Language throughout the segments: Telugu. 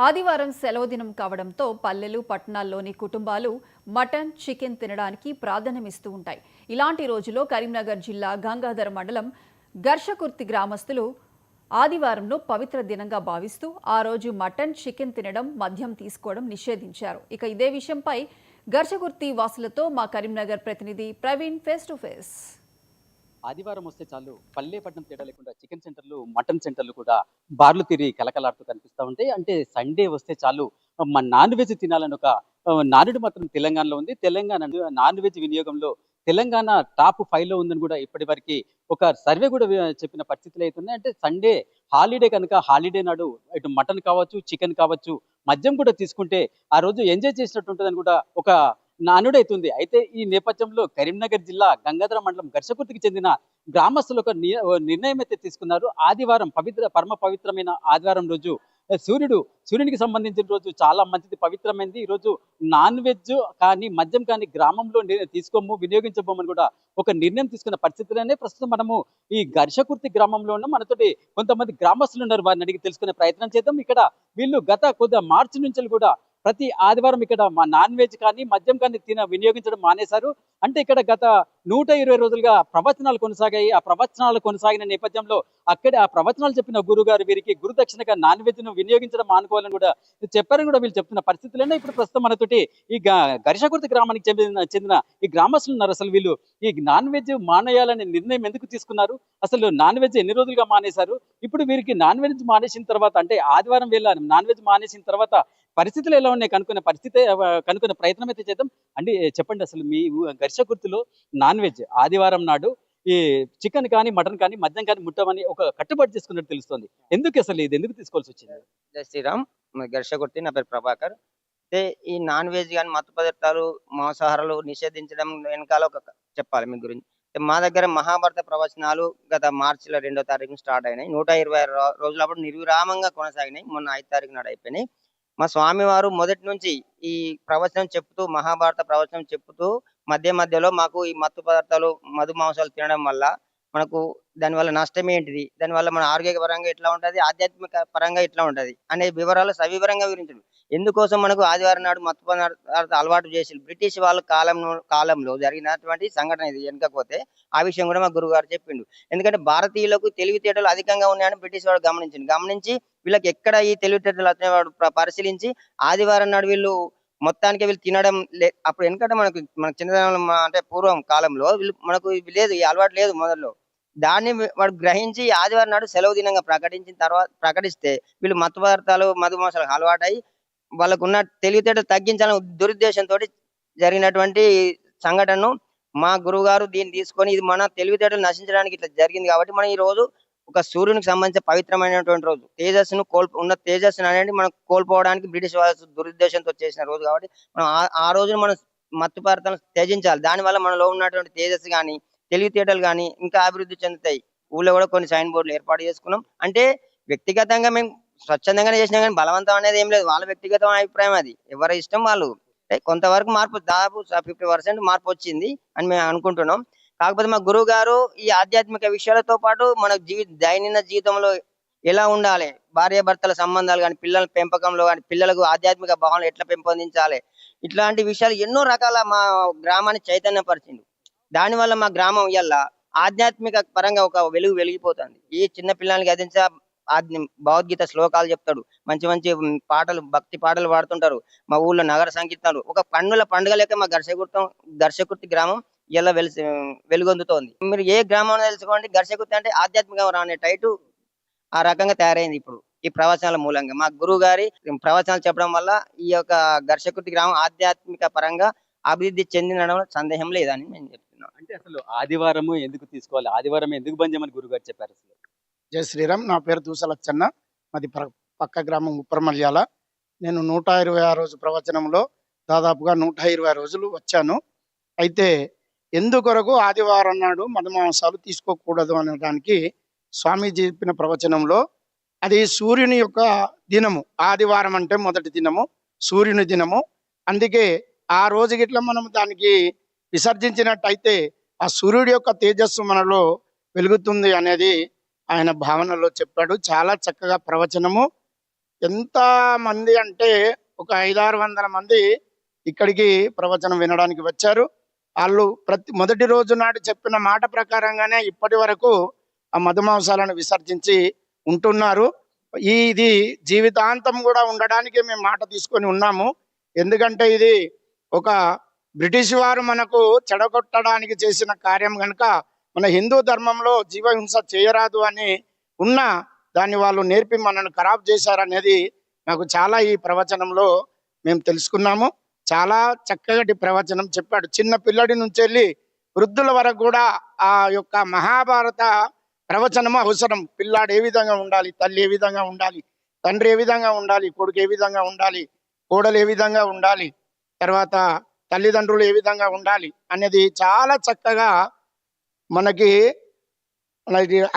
ఆదివారం సెలవు దినం కావడంతో పల్లెలు పట్టణాల్లోని కుటుంబాలు మటన్ చికెన్ తినడానికి ప్రాధాన్యమిస్తూ ఉంటాయి. ఇలాంటి రోజులో కరీంనగర్ జిల్లా గంగాధర మండలం గర్షకుర్తి గ్రామస్తులు ఆదివారంను పవిత్ర దినంగా భావిస్తూ ఆ రోజు మటన్ చికెన్ తినడం మద్యం తీసుకోవడం నిషేధించారు. ఇక ఇదే విషయంపై గర్షకుర్తి వాసులతో మా కరీంనగర్ ప్రతినిధి ప్రవీణ్ ఫేస్ టు ఫేస్. ఆదివారం వస్తే చాలు పల్లె పట్టణం తేడా లేకుండా చికెన్ సెంటర్లు మటన్ సెంటర్లు కూడా బార్లు తిరిగి కలకలాడుతూ కనిపిస్తూ ఉంటాయి. అంటే సండే వస్తే చాలు నాన్ వెజ్ తినాలని ఒక నానుడు మాత్రం తెలంగాణలో ఉంది. తెలంగాణ నాన్ వెజ్ వినియోగంలో తెలంగాణ టాప్ 5 లో ఉందని కూడా ఇప్పటి వరకు ఒక సర్వే కూడా చెప్పిన పరిస్థితులు అవుతున్నాయి. అంటే సండే హాలిడే కనుక హాలిడే నాడు ఇటు మటన్ కావచ్చు, చికెన్ కావచ్చు, మద్యం కూడా తీసుకుంటే ఆ రోజు ఎంజాయ్ చేసినట్టు ఉంటుందని కూడా ఒక నానుడైతుంది. అయితే ఈ నేపథ్యంలో కరీంనగర్ జిల్లా గంగాధర మండలం గర్షకుర్తికి చెందిన గ్రామస్తులు ఒక నిర్ణయం అయితే తీసుకున్నారు. ఆదివారం పరమ పవిత్రమైన ఆదివారం రోజు సూర్యునికి సంబంధించిన రోజు చాలా మంచిది, పవిత్రమైనది. ఈ రోజు నాన్ వెజ్ కానీ మద్యం కానీ గ్రామంలో తీసుకోము, వినియోగించబోమని కూడా ఒక నిర్ణయం తీసుకున్న పరిస్థితులనే ప్రస్తుతం మనము ఈ గర్షకుర్తి గ్రామంలో ఉన్న మనతోటి కొంతమంది గ్రామస్తులు ఉన్నారు. వారిని అడిగి తెలుసుకునే ప్రయత్నం చేద్దాం. ఇక్కడ వీళ్ళు గత మార్చి నుంచి కూడా ప్రతి ఆదివారం ఇక్కడ నాన్ వెజ్ కానీ మద్యం కానీ వినియోగించడం మానేశారు. అంటే ఇక్కడ గత 120 రోజులుగా ప్రవచనాలు కొనసాగాయి. ఆ ప్రవచనాలు కొనసాగిన నేపథ్యంలో అక్కడే ఆ ప్రవచనాలు చెప్పిన గురుగారు వీరికి గురుదక్షిణగా నాన్ వెజ్ ను వినియోగించడం మానుకోవాలని కూడా చెప్పారని కూడా వీళ్ళు చెప్తున్న పరిస్థితులనే ఇప్పుడు ప్రస్తుతం మనతోటి ఈ గరిషకుర్తి గ్రామానికి చెందిన ఈ గ్రామస్తులు ఉన్నారు. అసలు వీళ్ళు ఈ నాన్ వెజ్ మానేయాలనే నిర్ణయం ఎందుకు తీసుకున్నారు, అసలు నాన్ వెజ్ ఎన్ని రోజులుగా మానేశారు, ఇప్పుడు వీరికి నాన్ వెజ్ మానేసిన తర్వాత అంటే ఆదివారం వేళ నాన్ వెజ్ మానేసిన తర్వాత పరిస్థితులు ఎలా ఉన్నాయి కనుక్కునే ప్రయత్నం అయితే చేద్దాం. అంటే చెప్పండి, అసలు మీ గరిషకుర్తిలో నాన్ వెజ్ ఆదివారం నాడు ఈ చికెన్ కానీ మటన్ కానీ మద్యం కానీ ముట్టమని ఒక కట్టుబాటు చేసుకున్నట్టు తెలుస్తుంది. అసలు ఇది ఎందుకు తీసుకోవాల్సి వచ్చింది? జై శ్రీరామ్. ఘర్షకుర్తి. నా పేరు ప్రభాకర్. అయితే ఈ నాన్ వెజ్ కానీ మత్తు పదార్థాలు మాంసాహారాలు నిషేధించడం వెనకాల ఒక చెప్పాలి మీ గురించి. మా దగ్గర మహాభారత ప్రవచనాలు గత మార్చిలో 2వ తారీఖున స్టార్ట్ అయినాయి. 120 రోజుల పాటు నిర్విరామంగా కొనసాగినాయి. మొన్న 5 తారీఖు నాడు అయిపోయినాయి. మా స్వామివారు మొదటి నుంచి ఈ ప్రవచనం చెప్తూ మహాభారత ప్రవచనం చెప్తూ మధ్యలో మాకు ఈ మత్తు పదార్థాలు మధు మాంసాలు తినడం వల్ల మనకు దానివల్ల నష్టం ఏంటిది, దానివల్ల మన ఆరోగ్య పరంగా ఎట్లా ఉంటది, ఆధ్యాత్మిక పరంగా ఎట్లా ఉంటది అనే వివరాలు సవివరంగా వివరించడం. ఎందుకోసం మనకు ఆదివారం నాడు మత్తు పదార్థాలు అలవాటు చేసి బ్రిటిష్ వాళ్ళ కాలంలో జరిగినటువంటి సంఘటన ఇది. వెనకపోతే ఆ విషయం కూడా మా గురువు గారు చెప్పిండు. ఎందుకంటే భారతీయులకు తెలివితేటలు అధికంగా ఉన్నాయని బ్రిటిష్ వాడు గమనించి వీళ్ళకి ఎక్కడ ఈ తెలివితేటలు వచ్చిన వాడు పరిశీలించి ఆదివారం నాడు మొత్తానికి వీళ్ళు తినడం అప్పుడు ఎందుకంటే మన చిన్నతనంలో అంటే పూర్వం కాలంలో మనకు లేదు, ఈ అలవాటు లేదు మొదల్లో. దాన్ని వాడు గ్రహించి ఆదివారం నాడు సెలవు దినంగా ప్రకటిస్తే వీళ్ళు మత్తు పదార్థాలు మధుమాంసాలకు అలవాటై వాళ్ళకున్న తెలివితేటలు తగ్గించాలని దురుద్దేశంతో జరిగినటువంటి సంఘటనను మా గురువు గారు దీన్ని తీసుకొని ఇది మన తెలివితేటలు నశించడానికి ఇట్లా జరిగింది కాబట్టి మనం ఈ రోజు ఒక సూర్యునికి సంబంధించిన పవిత్రమైనటువంటి రోజు, ఉన్న తేజస్సును అనేది మనం కోల్పోవడానికి బ్రిటిష్ వాళ్ళు దురుద్దేశంతో చేసిన రోజు కాబట్టి మనం ఆ రోజును మనం మత్తు పదార్థాలను త్యజించాలి. దానివల్ల మనలో ఉన్నటువంటి తేజస్సు కానీ తెలివితేటలు కానీ ఇంకా అభివృద్ధి చెందుతాయి. ఊళ్ళో కూడా కొన్ని సైన్ బోర్డులు ఏర్పాటు చేసుకున్నాం. అంటే వ్యక్తిగతంగా మేము స్వచ్ఛందంగానే చేసినా కానీ బలవంతం అనేది ఏం లేదు. వాళ్ళ వ్యక్తిగత అభిప్రాయం, అది ఎవరి ఇష్టం వాళ్ళు. కొంతవరకు మార్పు, దాదాపు 50% మార్పు వచ్చింది అని మేము అనుకుంటున్నాం. కాకపోతే మా గురువు గారు ఈ ఆధ్యాత్మిక విషయాలతో పాటు మన దైనందిన జీవితంలో ఎలా ఉండాలి, భార్యాభర్తల సంబంధాలు కానీ, పిల్లల పెంపకంలో కానీ, పిల్లలకు ఆధ్యాత్మిక భావనలు ఎట్లా పెంపొందించాలి, ఇట్లాంటి విషయాలు ఎన్నో రకాల మా గ్రామాన్ని చైతన్యపరిచింది. దానివల్ల మా గ్రామం ఇవాళ ఆధ్యాత్మిక పరంగా ఒక వెలిగిపోతుంది. ఈ చిన్న పిల్లలకి అదించా భగవద్గీత శ్లోకాలు చెప్తాడు, మంచి మంచి పాటలు, భక్తి పాటలు పాడుతుంటారు. మా ఊళ్ళో నగర సంకీర్తనలు, ఒక కన్నుల పండుగ లెక్క మా గర్షకుర్తి గ్రామం ఇలా వెలుగొందుతోంది. మీరు ఏ గ్రామం తెలుసుకోండి, గర్షకుర్తి అంటే ఆధ్యాత్మికంగా అనే టైటు ఆ రకంగా తయారైంది ఇప్పుడు ఈ ప్రవచనాల మూలంగా. మా గురువు గారి ప్రవచనాలు చెప్పడం వల్ల ఈ యొక్క గర్షకుర్తి గ్రామం ఆధ్యాత్మిక పరంగా అభివృద్ధి చెందినడం సందేహం లేదని నేను చెప్తున్నాను. అంటే అసలు ఆదివారం ఎందుకు తీసుకోవాలి, ఆదివారం ఎందుకు బంద్ చేయమని గురువు గారు చెప్పారు అసలు? జై శ్రీరామ్. నా పేరు దూసలచ్చన్న. మాది పక్క గ్రామం ఉప్పరమల్యాల. నేను 126 రోజు ప్రవచనంలో దాదాపుగా 120 రోజులు వచ్చాను. అయితే ఎందుకొరకు ఆదివారం నాడు మధుమాంసాలు తీసుకోకూడదు అనడానికి స్వామీజీ చెప్పిన ప్రవచనంలో అది సూర్యుని యొక్క దినము. ఆదివారం అంటే మొదటి దినము, సూర్యుని దినము. అందుకే ఆ రోజు గిట్ల మనం దానికి విసర్జించినట్టయితే ఆ సూర్యుడి యొక్క తేజస్సు మనలో వెలుగుతుంది అనేది ఆయన భావనలో చెప్పాడు. చాలా చక్కగా ప్రవచనము ఎంత మంది అంటే ఒక 500-600 మంది ఇక్కడికి ప్రవచనం వినడానికి వచ్చారు. వాళ్ళు మొదటి రోజు నాడు చెప్పిన మాట ప్రకారంగానే ఇప్పటి వరకు ఆ మధుమాంసాలను విసర్జించి ఉంటున్నారు. ఇది జీవితాంతం కూడా ఉండడానికి మేము మాట తీసుకొని ఉన్నాము. ఎందుకంటే ఇది ఒక బ్రిటిష్ వారు మనకు చెడగొట్టడానికి చేసిన కార్యం కనుక మన హిందూ ధర్మంలో జీవహింస చేయరాదు అని ఉన్న దాన్ని వాళ్ళు నేర్పి మనల్ని ఖరాబ్ చేశారనేది నాకు చాలా ఈ ప్రవచనంలో మేము తెలుసుకున్నాము. చాలా చక్కటి ప్రవచనం చెప్పాడు. చిన్న పిల్లడి నుంచి వెళ్ళి వృద్ధుల వరకు కూడా ఆ యొక్క మహాభారత ప్రవచనము అవసరం. పిల్లాడు ఏ విధంగా ఉండాలి, తల్లి ఏ విధంగా ఉండాలి, తండ్రి ఏ విధంగా ఉండాలి, కొడుకు ఏ విధంగా ఉండాలి, కోడలు ఏ విధంగా ఉండాలి, తర్వాత తల్లిదండ్రులు ఏ విధంగా ఉండాలి అనేది చాలా చక్కగా మనకి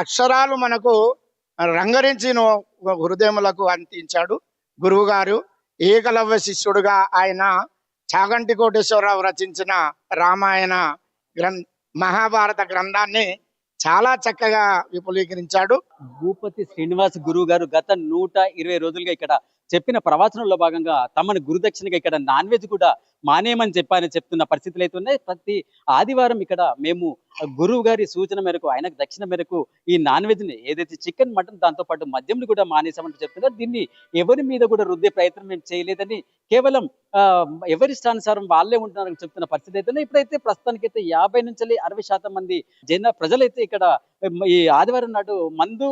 అక్షరాలు మనకు రంగరించిన హృదయములకు అందించాడు గురువు గారు. ఏకలవ్య శిష్యుడుగా ఆయన చాగంటి కోటేశ్వరరావు రచించిన రామాయణ మహాభారత గ్రంథాన్ని చాలా చక్కగా విపులీకరించాడు. భూపతి శ్రీనివాస్ గురువు గారు గత 120 రోజులుగా ఇక్కడ చెప్పిన ప్రవచనంలో భాగంగా తమను గురుదక్షిణగా ఇక్కడ నాన్ వెజ్ కూడా మానేయమని చెప్పారని చెప్తున్న పరిస్థితులు అయితే ఉన్నాయి. ప్రతి ఆదివారం ఇక్కడ మేము గురువు గారి సూచన మేరకు, ఆయనకు దక్షిణ మేరకు ఈ నాన్ వెజ్ ని ఏదైతే చికెన్, మటన్, దాంతో పాటు మద్యం కూడా మానేసామని చెప్తున్నారు. దీన్ని ఎవరి మీద కూడా రుద్దే ప్రయత్నం మేము చేయలేదని, కేవలం ఎవరి ఇష్టానుసారం వాళ్ళే ఉంటున్నారని చెప్తున్న పరిస్థితి అయితే ఇప్పుడైతే ప్రస్తుతానికైతే 50 నుంచి 60% మంది ప్రజలైతే ఇక్కడ ఈ ఆదివారం నాడు మందు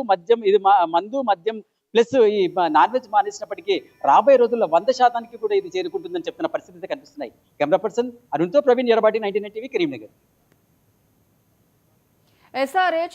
మద్యం ప్లస్ ఈ నాన్ వెజ్ మానేసినప్పటికీ రాబోయే రోజుల్లో 100% కూడా ఇది చేరుకుంటుందని చెప్తున్న పరిస్థితి అయితే కనిపిస్తున్నాయి. కెమెరా పర్సన్ అరుణ్తో ప్రవీణ్ ఎరబాటి, 99 టీవీ, కరీంనగర్. SRH